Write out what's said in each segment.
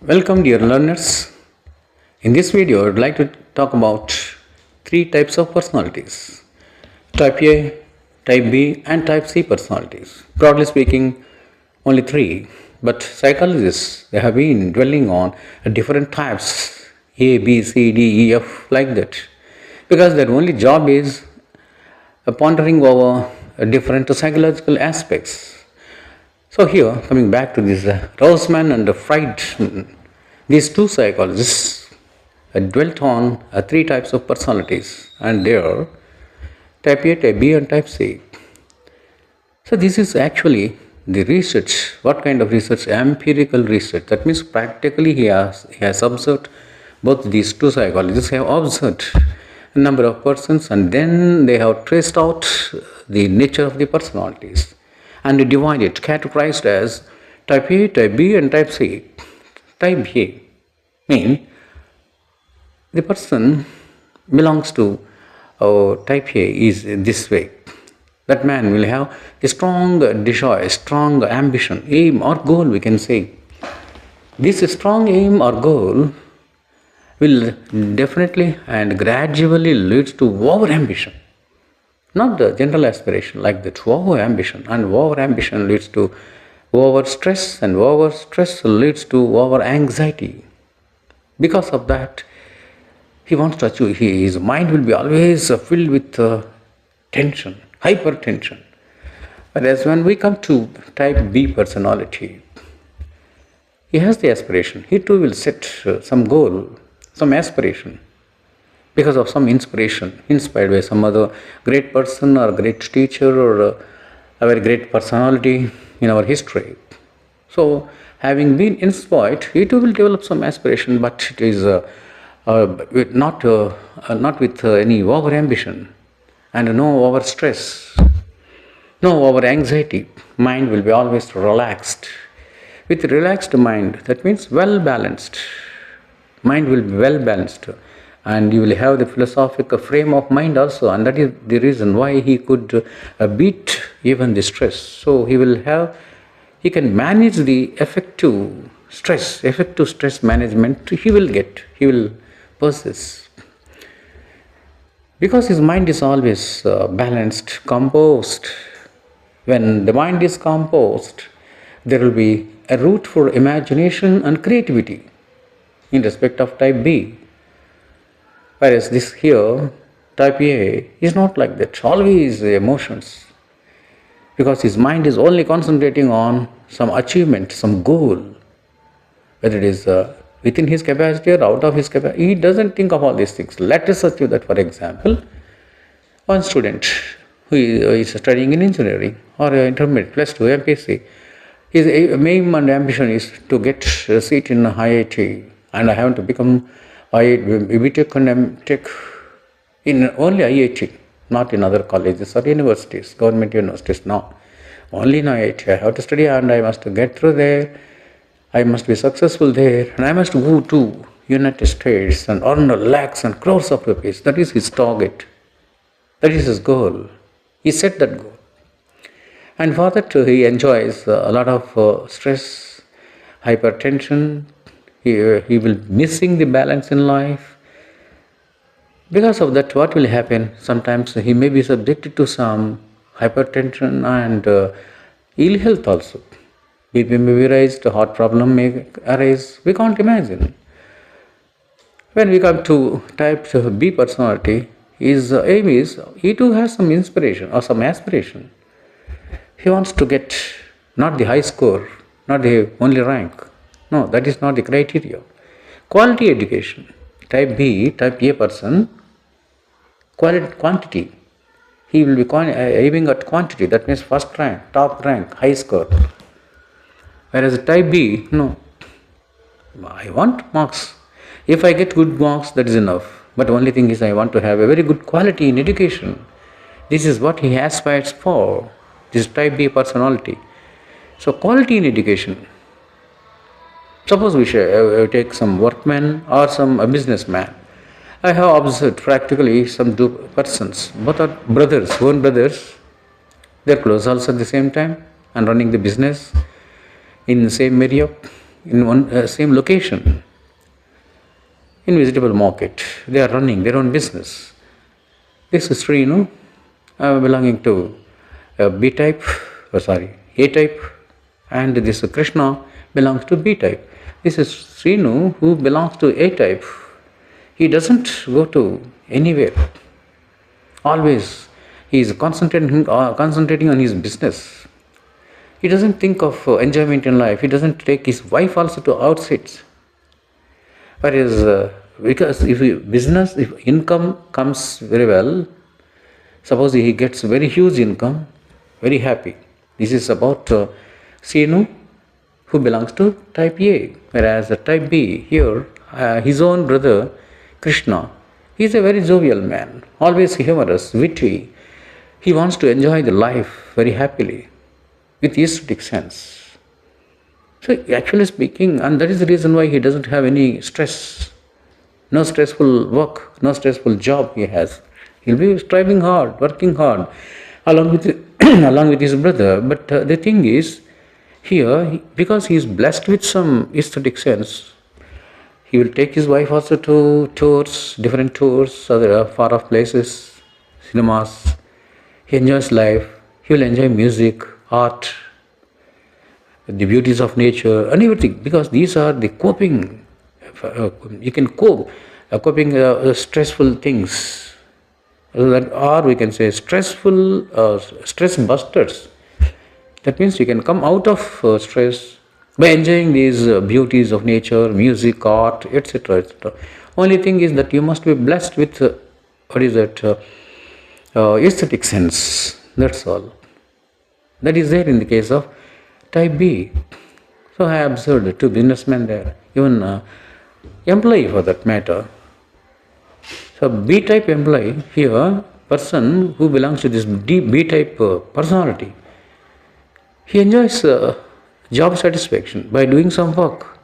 Welcome dear learners. In this video I would like to talk about three types of personalities. Type A, Type B and Type C personalities. Broadly speaking, only three, but psychologists they have been dwelling on different types A, B, C, D, E, F like that because their only job is pondering over different psychological aspects. So here, coming back to this Roseman and Freud, these two psychologists dwelt on three types of personalities, and they are type A, type B, and type C. So this is actually the research. What kind of research? Empirical research. That means practically he has observed both these two psychologists have observed a number of persons, and then they have traced out the nature of the personalities and divided, categorized as type A, type B, and type C. Type A mean the person belongs to type A is this way. That man will have a strong desire, strong ambition, aim or goal, we can say. This strong aim or goal will definitely and gradually leads to over ambition. Not the general aspiration like that, over ambition. And over ambition leads to over stress, and over stress leads to over anxiety. Because of that, he wants to achieve, his mind will be always filled with tension, hypertension. Whereas when we come to type B personality, he has the aspiration. He too will set some goal, some aspiration, because of some inspiration, inspired by some other great person or great teacher or a very great personality in our history. So, having been inspired, he too will develop some aspiration, but it is not with any over ambition and no over stress, no over anxiety. Mind will be always relaxed. With relaxed mind, that means well balanced. Mind will be well balanced. And you will have the philosophical frame of mind also, and that is the reason why he could beat even the stress. So he can manage the effective stress management. He will possess, because his mind is always balanced, composed. When the mind is composed, there will be a route for imagination and creativity in respect of type B. Whereas this here, type A, is not like that. Always emotions. Because his mind is only concentrating on some achievement, some goal. Whether it is within his capacity or out of his capacity. He doesn't think of all these things. Let us assume that, for example, one student who is studying in engineering or intermediate, plus 2 MPC, his aim and ambition is to get a seat in IIT, and I have to become BTech and MTech in only IIT, not in other colleges or universities, government universities, no. Only in IIT. I have to study and I must get through there. I must be successful there, and I must go to United States and earn lakhs and crores of rupees. That is his target. That is his goal. He set that goal. And for that he enjoys a lot of stress, hypertension. He will missing the balance in life. Because of that, what will happen? Sometimes he may be subjected to some hypertension and ill health also. BP may be raised, heart problem may arise. We can't imagine. When we come to type B personality, his aim is, he too has some inspiration or some aspiration. He wants to get not the high score, not the only rank. No, that is not the criteria. Quality education. Type B, type A person, quantity. He will be aiming at quantity. That means first rank, top rank, high score. Whereas type B, no. I want marks. If I get good marks, that is enough. But only thing is, I want to have a very good quality in education. This is what he aspires for. This type B personality. So quality in education. Suppose we take some workman or some businessman. I have observed practically some two persons. Both are brothers, own brothers. They are close also at the same time and running the business in the same area. in one same location in vegetable market. They are running their own business. This is Srinu belonging to B type, A type, and this Krishna belongs to B type. This is Srinu who belongs to A type. He doesn't go to anywhere. Always he is concentrating on his business. He doesn't think of enjoyment in life. He doesn't take his wife also to outside. Whereas, because if income comes very well, suppose he gets very huge income, very happy. This is about Sinu, who belongs to type A. Whereas type B, here, his own brother, Krishna, he is a very jovial man, always humorous, witty. He wants to enjoy the life very happily, with aesthetic sense. So actually speaking, and that is the reason why he doesn't have any stress, no stressful work, no stressful job he has. He'll be striving hard, working hard, along with along with his brother. But the thing is, here, because he is blessed with some aesthetic sense, he will take his wife also to tours, different tours, other far off places, cinemas. He enjoys life. He will enjoy music, art, the beauties of nature and everything, because these are the coping, you can cope, coping stressful things, or we can say stressful, stress busters. That means you can come out of stress by enjoying these beauties of nature, music, art, etc. etc. Only thing is that you must be blessed with, aesthetic sense, that's all. That is there in the case of type B. So I observed two businessmen there, even employee for that matter. So B type employee here, person who belongs to this B type personality, he enjoys job satisfaction by doing some work,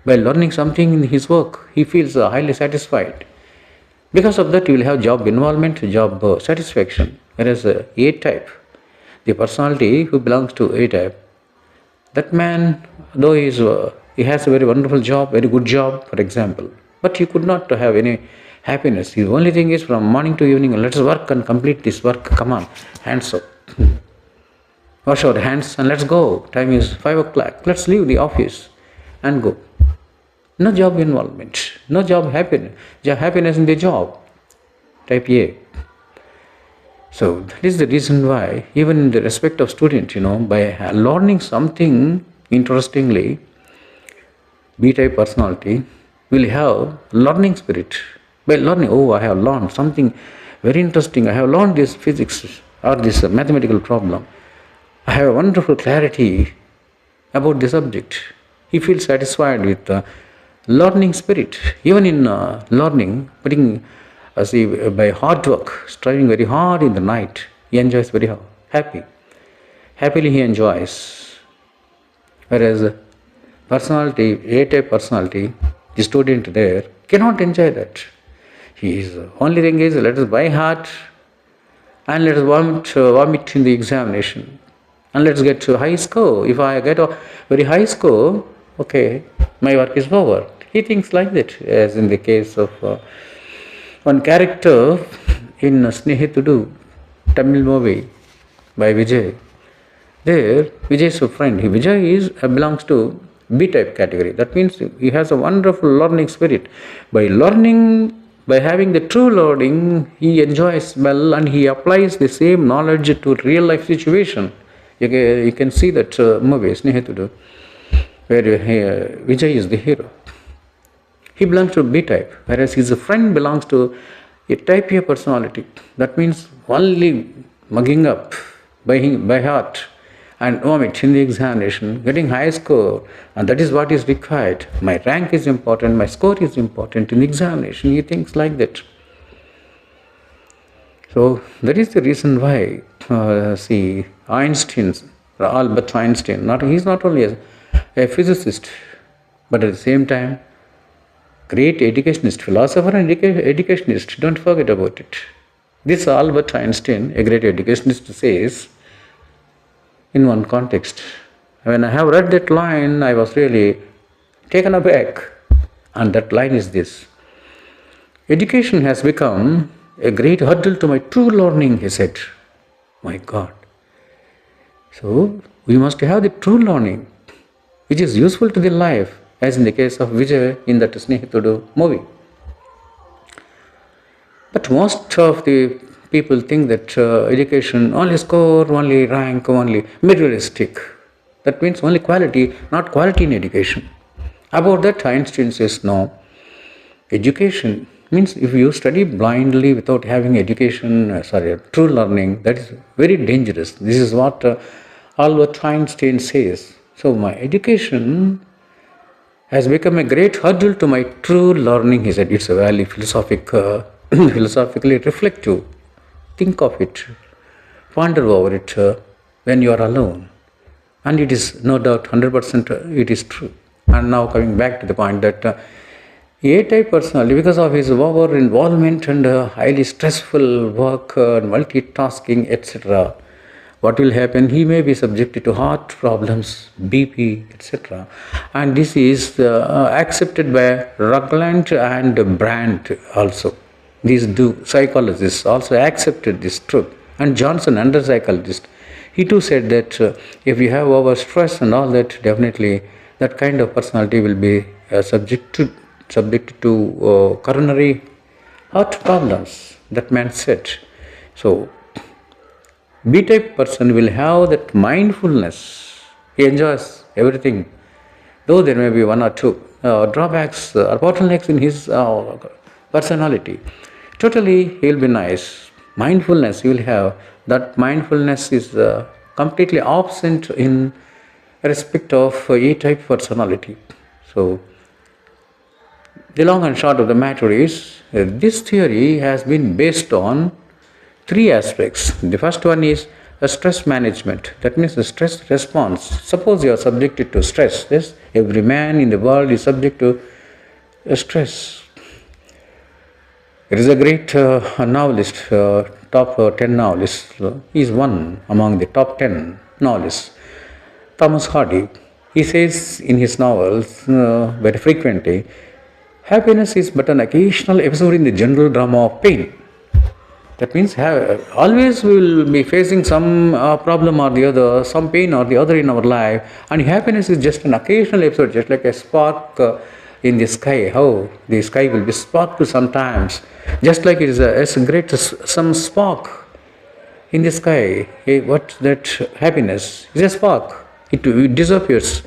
by learning something in his work. He feels highly satisfied. Because of that, you will have job involvement, job satisfaction. Whereas A type, the personality who belongs to A type, that man, though he has a very wonderful job, very good job, for example, but he could not have any happiness. The only thing is from morning to evening, let us work and complete this work. Come on, hands up. Wash our hands and let's go. Time is 5 o'clock. Let's leave the office and go. No job involvement, no job happiness in the job. Type A. So that is the reason why, even in the respect of student, by learning something interestingly, B-type personality will have learning spirit. By learning, I have learned something very interesting. I have learned this physics or this mathematical problem. I have a wonderful clarity about the subject. He feels satisfied with learning spirit. Even in learning, by hard work, striving very hard in the night, he enjoys very happy. Happily he enjoys. Whereas personality, A-type personality, the student there cannot enjoy that. His only thing is, let us buy hard and let us vomit in the examination. And let's get to high score. If I get a very high score, okay, my work is over. He thinks like that, as in the case of one character in Snehitudu, Tamil movie by Vijay. There, Vijay is a friend. Vijay belongs to B-type category. That means he has a wonderful learning spirit. By learning, by having the true learning, he enjoys well and he applies the same knowledge to real life situation. You can see that movie, Snehitudu, where Vijay is the hero. He belongs to B-type, whereas his friend belongs to a type A personality. That means only mugging up by heart and vomit in the examination, getting high score, and that is what is required. My rank is important, my score is important in the examination. He thinks like that. So that is the reason why, Albert Einstein, he is not only a physicist, but at the same time, great educationist, philosopher and educationist, don't forget about it. This Albert Einstein, a great educationist, says in one context. When I have read that line, I was really taken aback. And that line is this: education has become a great hurdle to my true learning, he said. My God. So we must have the true learning, which is useful to the life, as in the case of Vijay in that Snehitudu movie. But most of the people think that education, only score, only rank, only materialistic. That means only quality, not quality in education. About that, Einstein says no. Education means if you study blindly without having education, true learning, that is very dangerous. This is what Albert Einstein says. So my education has become a great hurdle to my true learning, he said. It's a very philosophically reflective. Think of it, ponder over it when you are alone. And it is no doubt 100% it is true. And now coming back to the point that A-type personality, because of his over involvement and highly stressful work, multitasking, etc., what will happen? He may be subjected to heart problems, BP, etc. And this is accepted by Rugland and Brandt also. These two psychologists also accepted this truth. And Johnson, another psychologist, he too said that if you have over stress and all that, definitely that kind of personality will be subject to coronary heart problems. That man said. So B-type person will have that mindfulness. He enjoys everything, though there may be one or two drawbacks or bottlenecks in his personality. Totally, he will be nice. Mindfulness, he will have. That mindfulness is completely absent in respect of A-type personality. So, the long and short of the matter is, this theory has been based on three aspects. The first one is stress management. That means the stress response. Suppose you are subjected to stress. Yes, every man in the world is subject to stress. There is a great novelist, top 10 novelists. He is one among the top 10 novelists, Thomas Hardy. He says in his novels very frequently, happiness is but an occasional episode in the general drama of pain. That means always we will be facing some problem or the other, some pain or the other in our life, and happiness is just an occasional episode, just like a spark in the sky. How the sky will be sparked sometimes, just like it is some spark in the sky. What that happiness is a spark. It disappears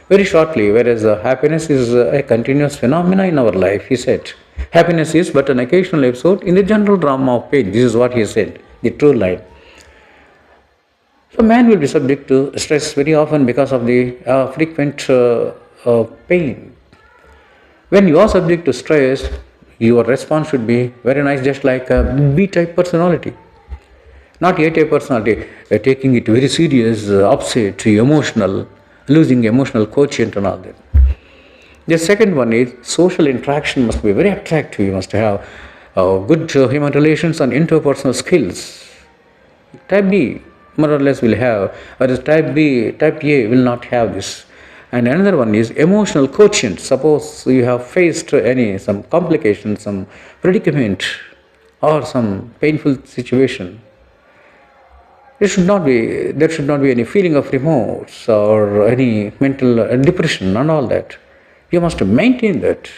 very shortly, whereas happiness is a continuous phenomena in our life, he said. Happiness is but an occasional episode in the general drama of pain. This is what he said, the true line. So man will be subject to stress very often because of the frequent pain. When you are subject to stress, your response should be very nice, just like a B-type personality. Not A-type personality, taking it very serious, upset, emotional, losing emotional quotient and all that. The second one is social interaction must be very attractive. You must have good human relations and interpersonal skills. Type B more or less will have, whereas type A will not have this. And another one is emotional quotient. Suppose you have faced some complication, some predicament, or some painful situation. There should not be any feeling of remorse or any mental depression and all that. You must maintain that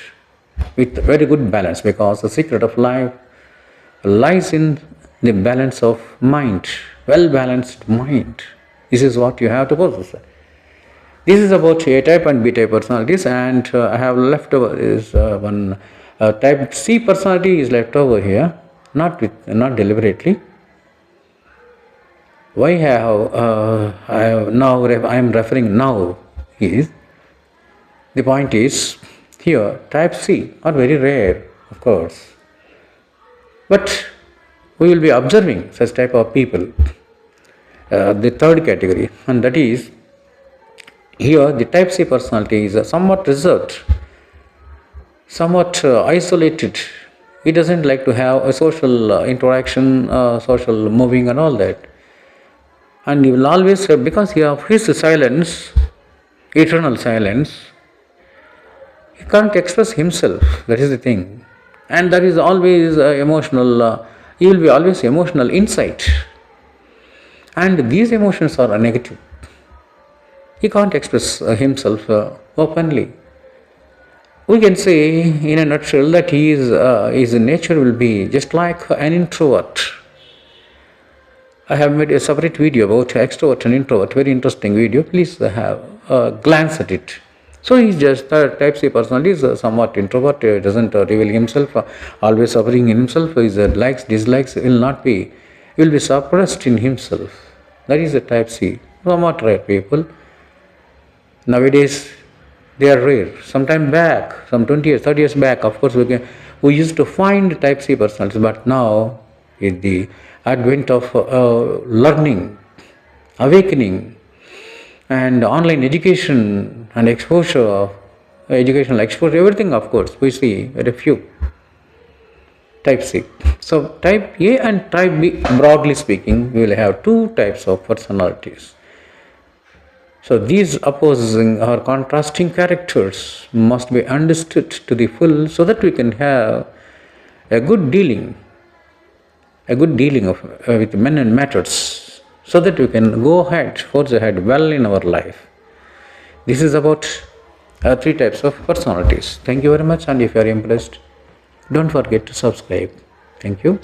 with very good balance, because the secret of life lies in the balance of mind, well-balanced mind. This is what you have to possess. This is about A-type and B-type personalities, and I have left over is one type C personality is left over here, not deliberately. Why I am referring now is, the point is, here type C are very rare, of course, but we will be observing such type of people. The third category, and that is, here the type C personality is somewhat reserved, somewhat isolated. He doesn't like to have a social interaction, social moving and all that. And he will always, because he of his silence, eternal silence, He can't express himself. That is the thing. And that is always emotional. He will be always emotional inside. And these emotions are negative. He can't express himself openly. We can say in a nutshell that his nature will be just like an introvert. I have made a separate video about extrovert and introvert, very interesting video. Please have a glance at it. So he's just type C personality is somewhat introvert, doesn't reveal himself, always suffering in himself. His likes, dislikes will be suppressed in himself. That is a type C. Somewhat rare people. Nowadays, they are rare. Sometime back, some 20 years, 30 years back, of course, we used to find type C personalities, but now, with the advent of learning, awakening, and online education and exposure, educational exposure, everything, of course, we see very few type C. So, type A and type B, broadly speaking, we will have two types of personalities. So these opposing or contrasting characters must be understood to the full so that we can have a good dealing with men and matters, so that we can go ahead, forge ahead well in our life. This is about three types of personalities. Thank you very much, and if you are impressed, don't forget to subscribe. Thank you.